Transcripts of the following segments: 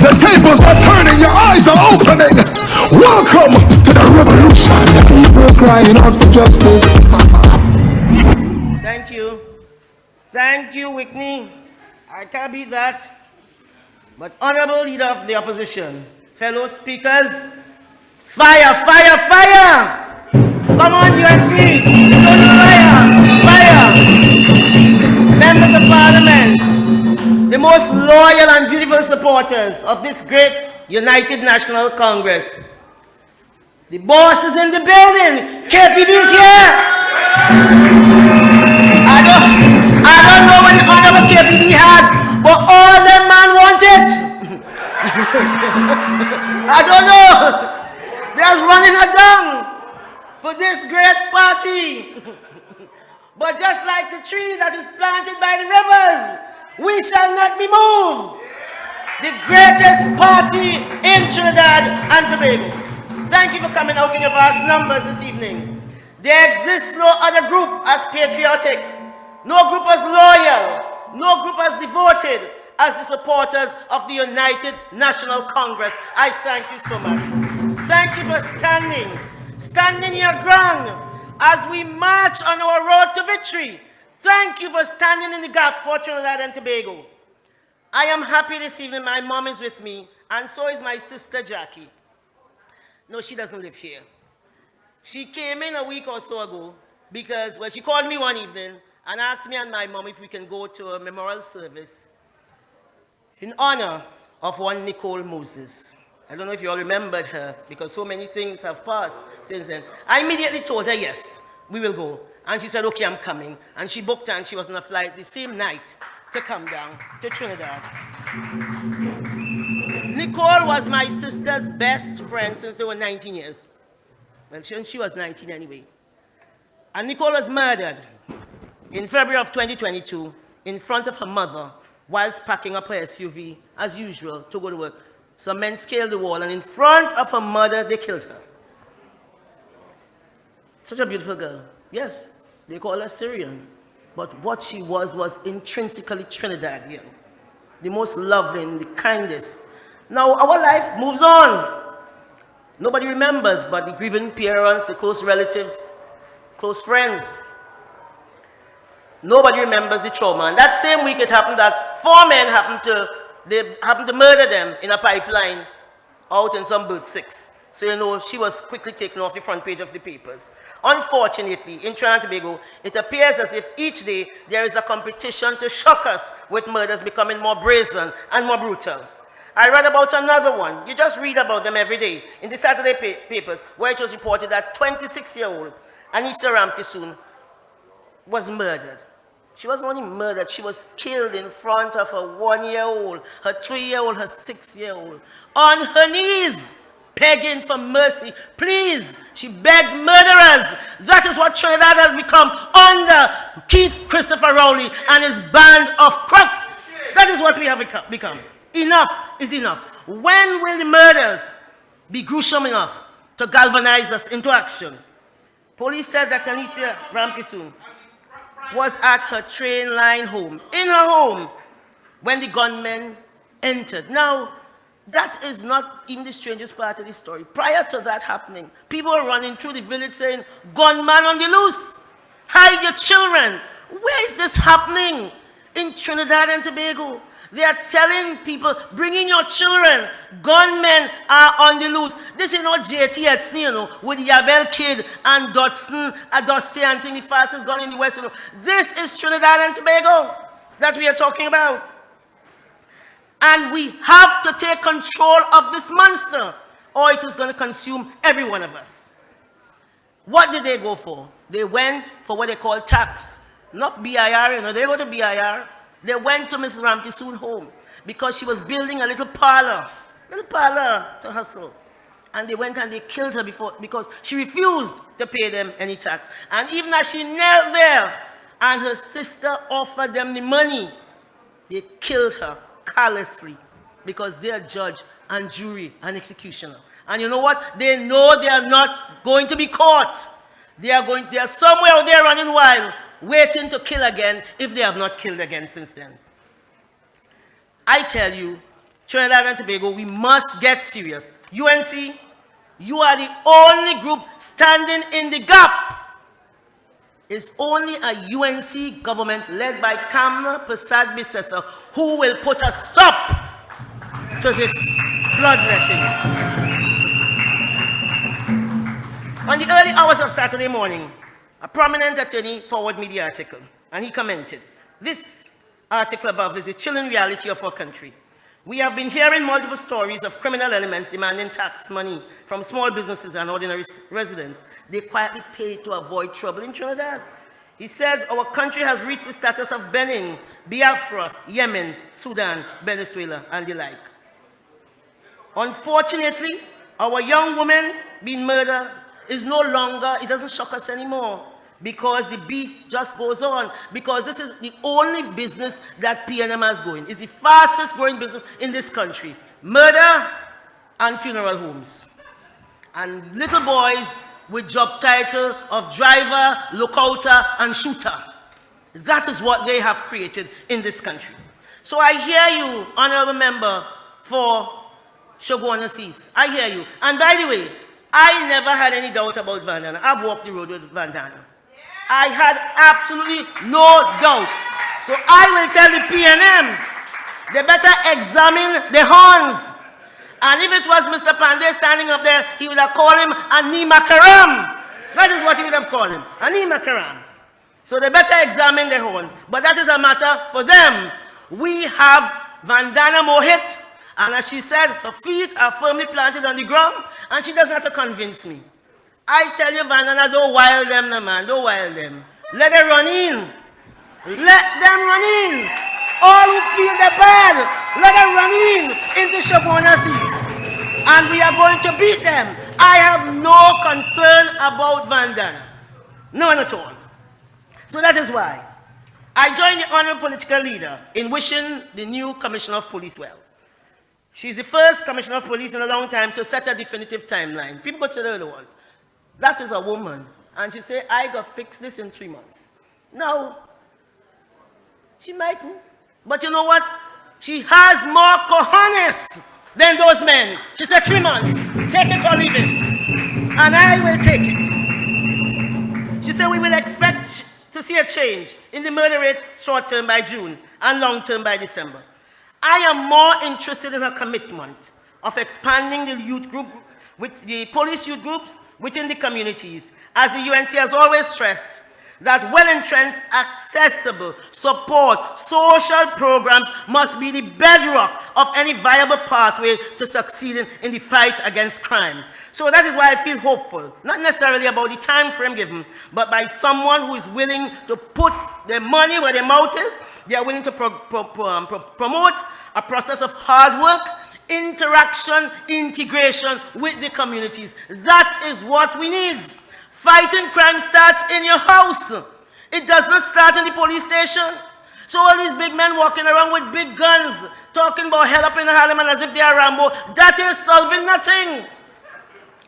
The tables are turning, your eyes are opening. Welcome to the revolution. People crying out for justice. Thank you. Thank you, Whitney. I can't beat that. But honorable leader of the opposition, fellow speakers, fire, fire, fire! Come on, UNC! It's only fire! Fire! Members of Parliament, the most loyal and beautiful supporters of this great United National Congress. The boss is in the building! KPD is here! I don't know what the honorable KPD has, but all the man want it! I don't know! There's running a down for this great party. But just like the tree that is planted by the rivers, we shall not be moved. The greatest party in Trinidad and Tobago. Thank you for coming out in your vast numbers this evening. There exists no other group as patriotic, no group as loyal, no group as devoted as the supporters of the United National Congress. I thank you so much. Thank you for standing your ground as we march on our road to victory. Thank you for standing in the gap for Trinidad and Tobago. I am happy this evening. My mom is with me, and so is my sister Jackie. No, she doesn't live here. She came in a week or so ago because, well, she called me one evening and asked me and my mom if we can go to a memorial service in honor of one Nicole Moses. I don't know if you all remembered her because so many things have passed since then. I immediately told her, yes, we will go. And she said, okay, I'm coming. And she booked her and she was on a flight the same night to come down to Trinidad. Nicole was my sister's best friend since they were 19 years. Well, she was 19 anyway. And Nicole was murdered in February of 2022 in front of her mother whilst packing up her SUV, as usual, to go to work. Some men scaled the wall, and in front of her mother, they killed her. Such a beautiful girl. Yes, they call her Syrian. But what she was intrinsically Trinidadian. The most loving, the kindest. Now, our life moves on. Nobody remembers but the grieving parents, the close relatives, close friends. Nobody remembers the trauma. And that same week it happened that 4 men happened to murder them in a pipeline out in some bird 6. So you know, she was quickly taken off the front page of the papers. Unfortunately, in Trinidad and Tobago, it appears as if each day there is a competition to shock us with murders becoming more brazen and more brutal. I read about another one. You just read about them every day in the Saturday papers, where it was reported that 26-year-old Anissa Ramkisoon was murdered. She wasn't only murdered, she was killed in front of her 1-year-old, her 3-year-old, her 6-year-old, on her knees, begging for mercy. Please, she begged murderers. That is what Trinidad has become under Keith Christopher Rowley and his band of crooks. That is what we have become. Enough is enough. When will the murders be gruesome enough to galvanize us into action? Police said that Anissa Ramkisoon was at her train line home, in her home, when the gunmen entered. Now, that is not even the strangest part of the story. Prior to that happening, people were running through the village saying, gunman on the loose, hide your children. Where is this happening? In Trinidad and Tobago. They are telling people, bring in your children. Gunmen are on the loose. This is not JT at you know, with Yabel Kid and Dotson, Dusty and the fastest gun in the West. You know. This is Trinidad and Tobago that we are talking about. And we have to take control of this monster, or it is going to consume every one of us. What did they go for? They went for what they call tax. Not BIR, you know, they go to BIR. They went to Mrs. Ramkisoon's home because she was building a little parlor to hustle. And they went and they killed her because she refused to pay them any tax. And even as she knelt there and her sister offered them the money, they killed her callously because they are judge and jury and executioner. And you know what? They know they are not going to be caught. They are somewhere out there running wild, waiting to kill again if they have not killed again since then. I tell you, Trinidad and Tobago, we must get serious. UNC, you are the only group standing in the gap. It's only a UNC government led by Kamla Prasad Bisesa who will put a stop to this bloodletting. On the early hours of Saturday morning, a prominent attorney forwarded me the article, and he commented, "This article above is the chilling reality of our country. We have been hearing multiple stories of criminal elements demanding tax money from small businesses and ordinary residents. They quietly pay to avoid trouble in Trinidad." He said, "Our country has reached the status of Benin, Biafra, Yemen, Sudan, Venezuela, and the like. Unfortunately, our young women being murdered is no longer, it doesn't shock us anymore, because the beat just goes on, because this is the only business that PNM has going. It's the fastest growing business in this country. Murder and funeral homes. And little boys with job title of driver, lookouter, and shooter. That is what they have created in this country. So I hear you, honorable member for Shogwana Seas. I hear you. And by the way, I never had any doubt about Vandana. I've walked the road with Vandana. I had absolutely no doubt. So I will tell the PNM, they better examine the horns. And if it was Mr. Pandey standing up there, he would have called him Anima Karam. That is what he would have called him, Anima Karam. So they better examine the horns. But that is a matter for them. We have Vandana Mohit, and as she said, her feet are firmly planted on the ground, and she doesn't have to convince me. I tell you, Vandana, don't wild them, no man, don't wild them. Let them run in. Let them run in. All who feel they're bad, let them run in into Shogwana Seas. And we are going to beat them. I have no concern about Vandana. None at all. So that is why I joined the honorable political leader in wishing the new Commissioner of Police well. She's the first Commissioner of Police in a long time to set a definitive timeline. People go to the other one. That is a woman. And she said, I got fix this in 3 months. No. She mightn't. But you know what? She has more cojones than those men. She said 3 months. Take it or leave it. And I will take it. She said we will expect to see a change in the murder rate short term by June and long term by December. I am more interested in her commitment of expanding the youth group, with the police youth groups within the communities, as the UNC has always stressed that well-entrenched, accessible, support, social programs must be the bedrock of any viable pathway to succeeding in the fight against crime. So that is why I feel hopeful, not necessarily about the time frame given, but by someone who is willing to put their money where their mouth is. They are willing to promote a process of hard work, interaction, integration with the communities. That is what we need. Fighting crime starts in your house. It does not start in the police station. So all these big men walking around with big guns, talking about hell up in the Harlem as if they are Rambo, that is solving nothing.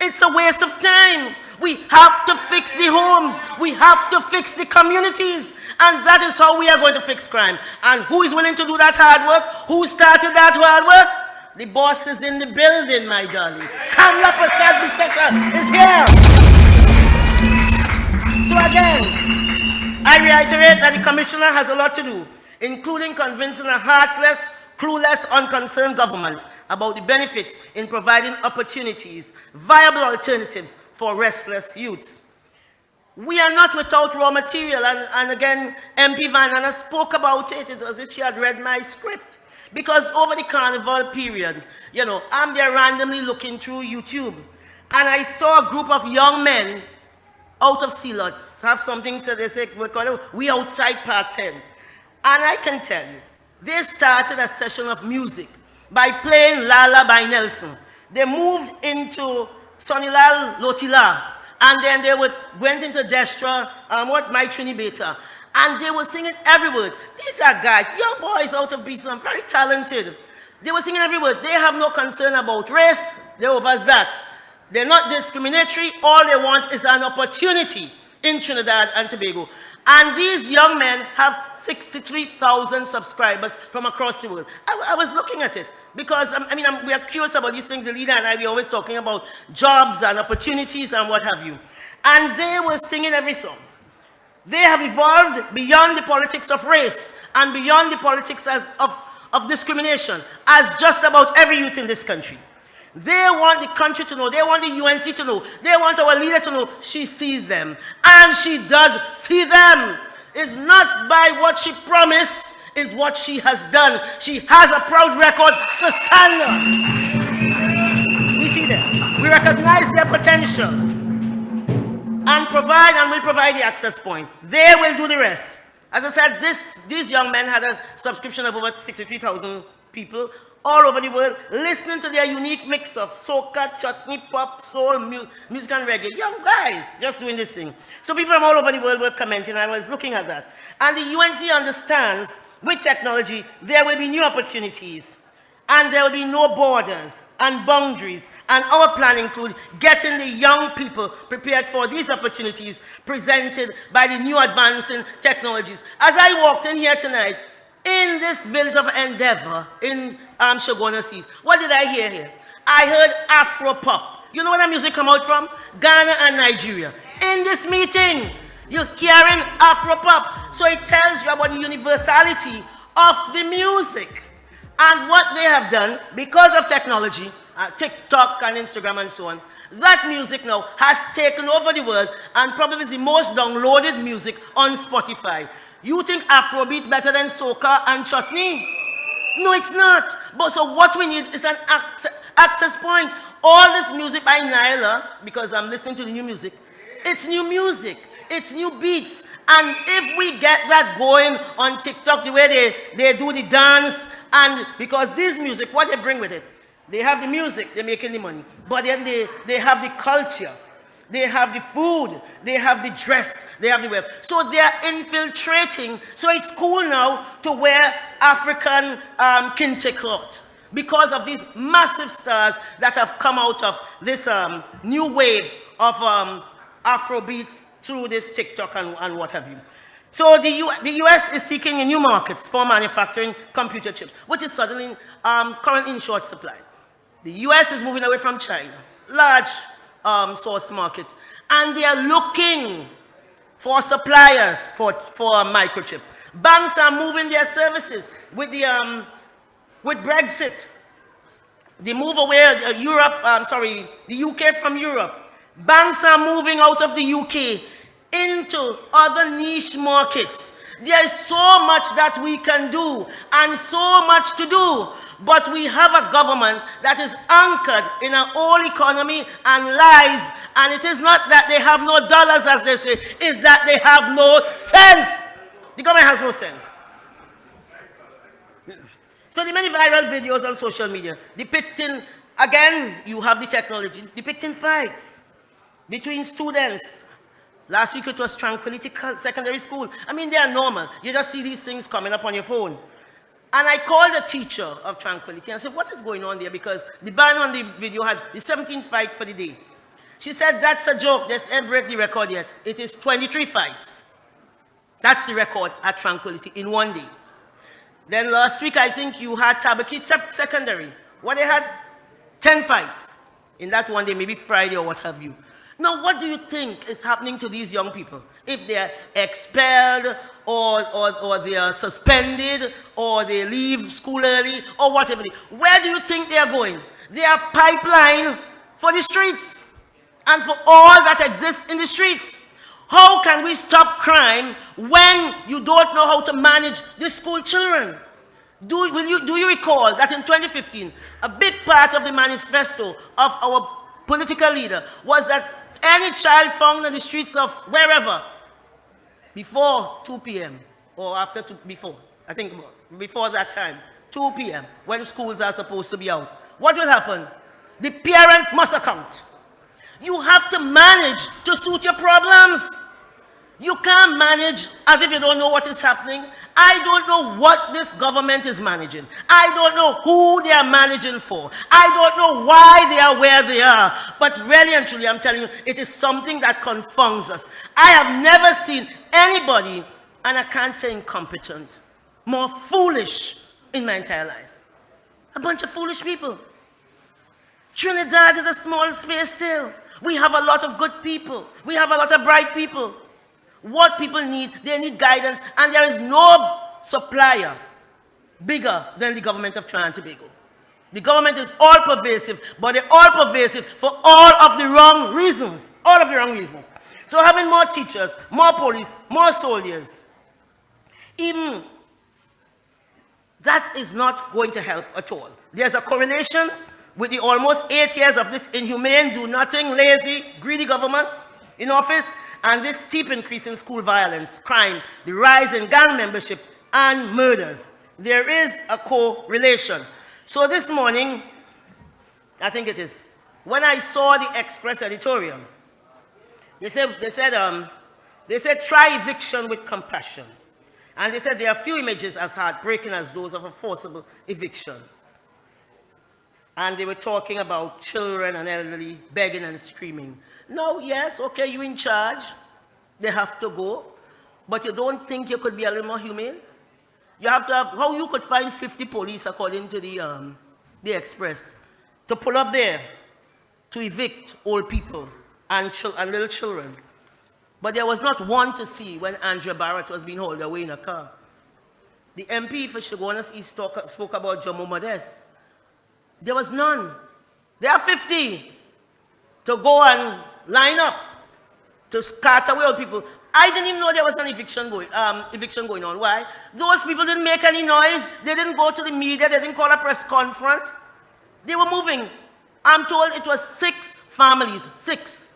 It's a waste of time. We have to fix the homes. We have to fix the communities. And that is how we are going to fix crime. And who is willing to do that hard work? Who started that hard work? The boss is in the building, my darling. Kamla Prasad Bisesa is here. So again, I reiterate that the Commissioner has a lot to do, including convincing a heartless, clueless, unconcerned government about the benefits in providing opportunities, viable alternatives for restless youths. We are not without raw material, and again, MP Vandana spoke about it. It's as if she had read my script. Because over the carnival period, you know, I'm there randomly looking through YouTube, and I saw a group of young men out of Sealots have something, so they say, we outside Part 10. And I can tell you, they started a session of music by playing Lala by Nelson. They moved into Sonilal Lotila, and then they went into Destra, My Trini Beta, and they were singing every word. These are guys, young boys out of Beaton, very talented. They were singing every word. They have no concern about race. They're over that. They're not discriminatory. All they want is an opportunity in Trinidad and Tobago. And these young men have 63,000 subscribers from across the world. I was looking at it. Because, we are curious about these things. The leader and I, we're always talking about jobs and opportunities and what have you. And they were singing every song. They have evolved beyond the politics of race and beyond the politics of discrimination, as just about every youth in this country. They want the country to know, they want the UNC to know, they want our leader to know she sees them. And she does see them. It's not by what she promised, it's what she has done. She has a proud record to stand on. We see them. We recognize their potential and will provide the access point. They will do the rest. As I said, these young men had a subscription of over 63,000 people all over the world, listening to their unique mix of soca, chutney, pop, soul, music, and reggae. Young guys just doing this thing. So people from all over the world were commenting. I was looking at that. And the UNC understands with technology, there will be new opportunities. And there will be no borders and boundaries. And our plan includes getting the young people prepared for these opportunities presented by the new advancing technologies. As I walked in here tonight, in this village of Endeavor, in Shagona Seas, what did I hear here? I heard Afro pop. You know where that music come out from? Ghana and Nigeria. In this meeting, you're hearing Afro pop. So it tells you about the universality of the music. And what they have done, because of technology, TikTok and Instagram and so on, that music now has taken over the world and probably is the most downloaded music on Spotify. You think Afrobeat better than soca and chutney? No, it's not. But so what we need is an access point. All this music by Nyla, because I'm listening to the new music, it's new music. It's new beats. And if we get that going on TikTok, the way they do the dance, and because this music, what they bring with it, they have the music, they're making the money. But then they have the culture. They have the food, they have the dress, they have the web. So they are infiltrating. So it's cool now to wear African kente cloth because of these massive stars that have come out of this new wave of Afrobeats through this TikTok and what have you. So the US is seeking new markets for manufacturing computer chips, which is suddenly currently in short supply. The US is moving away from China, large source market, and they are looking for suppliers for microchip. Banks are moving their services with Brexit. They move away the UK from Europe. Banks are moving out of the UK into other niche markets. There is so much that we can do and so much to do. But we have a government that is anchored in an old economy and lies. And it is not that they have no dollars, as they say, it's that they have no sense. The government has no sense. So the many viral videos on social media depicting, again, you have the technology, depicting fights between students. Last week it was Tranquility Secondary School. They are normal. You just see these things coming up on your phone. And I called the teacher of Tranquility and I said, what is going on there? Because the ban on the video had the 17th fight for the day. She said, that's a joke. Let's break the record yet. It is 23 fights. That's the record at Tranquility in one day. Then last week, I think you had Tabakit Secondary. What they had? 10 fights in that one day, maybe Friday or what have you. Now, what do you think is happening to these young people? If they are expelled or they are suspended or they leave school early or whatever. Where do you think they are going? They are pipeline for the streets and for all that exists in the streets. How can we stop crime when you don't know how to manage the school children? Do you recall that in 2015, a big part of the manifesto of our political leader was that any child found on the streets of wherever before 2 p.m. or after before that time, 2 p.m., when schools are supposed to be out, what will happen? The parents must account. You have to manage to suit your problems. You can't manage as if you don't know what is happening. I don't know what this government is managing. I don't know who they are managing for. I don't know why they are where they are. But really and truly, I'm telling you, it is something that confounds us. I have never seen anybody, and I can't say incompetent, more foolish in my entire life. A bunch of foolish people. Trinidad is a small space still. We have a lot of good people. We have a lot of bright people. What people need, they need guidance, and there is no supplier bigger than the government of Trinidad and Tobago. The government is all pervasive, but they're all pervasive for all of the wrong reasons. All of the wrong reasons. So having more teachers, more police, more soldiers, even that is not going to help at all. There's a correlation with the almost 8 years of this inhumane, do-nothing, lazy, greedy government in office, and this steep increase in school violence, crime, the rise in gang membership, and murders. There is a correlation. So this morning, I think it is, when I saw the Express editorial, they said try eviction with compassion. And they said there are few images as heartbreaking as those of a forcible eviction. And they were talking about children and elderly begging and screaming. No, yes, okay, you're in charge. They have to go. But you don't think you could be a little more humane? You have to have, how you could find 50 police according to the Express to pull up there to evict old people and little children. But there was not one to see when Andrea Barrett was being hauled away in a car. The MP for Chaguanas East spoke about Jomo Modest. There was none. There are 50 to go and line up to scatter away old people. I didn't even know there was an eviction going on. Why? Those people didn't make any noise. They didn't go to the media. They didn't call a press conference. They were moving. I'm told it was 6 families. 6.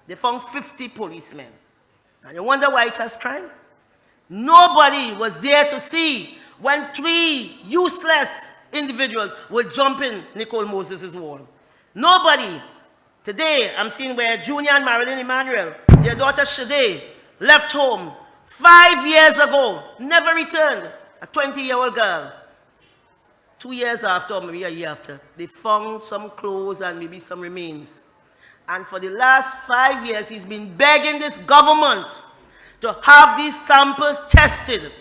They found 50 policemen. And you wonder why it has crime? Nobody was there to see when 3 useless individuals would jump in Nicole Moses' wall. Nobody. Today, I'm seeing where Junior and Marilyn Emmanuel, their daughter Shade, left home 5 years ago, never returned, a 20-year-old girl. 2 years after, or maybe a year after, they found some clothes and maybe some remains. And for the last 5 years, he's been begging this government to have these samples tested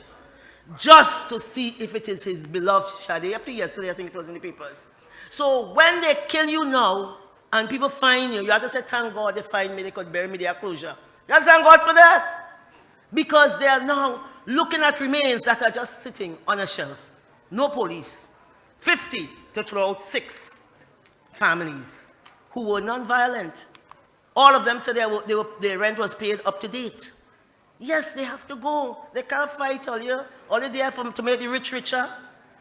just to see if it is his beloved Shade. Up to yesterday, I think it was in the papers. So when they kill you now, and people find you, you have to say, thank God they find me, they could bury me, they are closure. You have to thank God for that. Because they are now looking at remains that are just sitting on a shelf. No police. 50 to throw out 6 families who were non-violent. All of them said their rent was paid up to date. Yes, they have to go. They can't fight all year. All they're there to make the rich richer,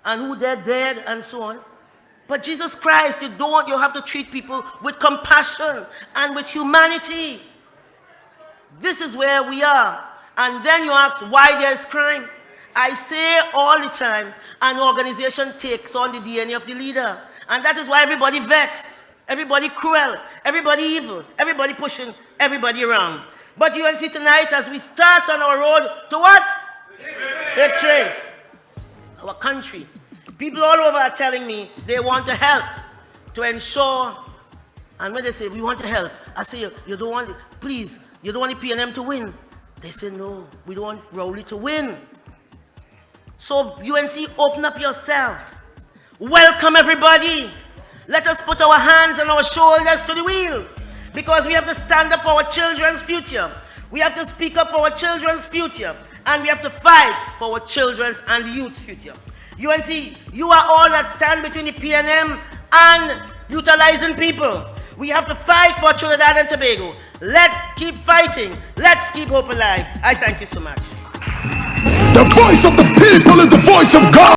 and who they're dead, and so on. But Jesus Christ, you have to treat people with compassion and with humanity. This is where we are. And then you ask why there's crime. I say all the time, an organization takes on the DNA of the leader. And that is why everybody vexed, everybody cruel, everybody evil, everybody pushing everybody around. But you will see tonight as we start on our road to what? Victory. Our country. People all over are telling me they want to help to ensure, and when they say we want to help, I say you don't want it, please, you don't want the PNM to win. They say no, we don't want Rowley to win. So UNC, open up yourself. Welcome everybody. Let us put our hands and our shoulders to the wheel, because we have to stand up for our children's future. We have to speak up for our children's future, and we have to fight for our children's and the youth's future. UNC, you are all that stand between the PNM and utilizing people. We have to fight for Trinidad and Tobago. Let's keep fighting. Let's keep hope alive. I thank you so much. The voice of the people is the voice of God.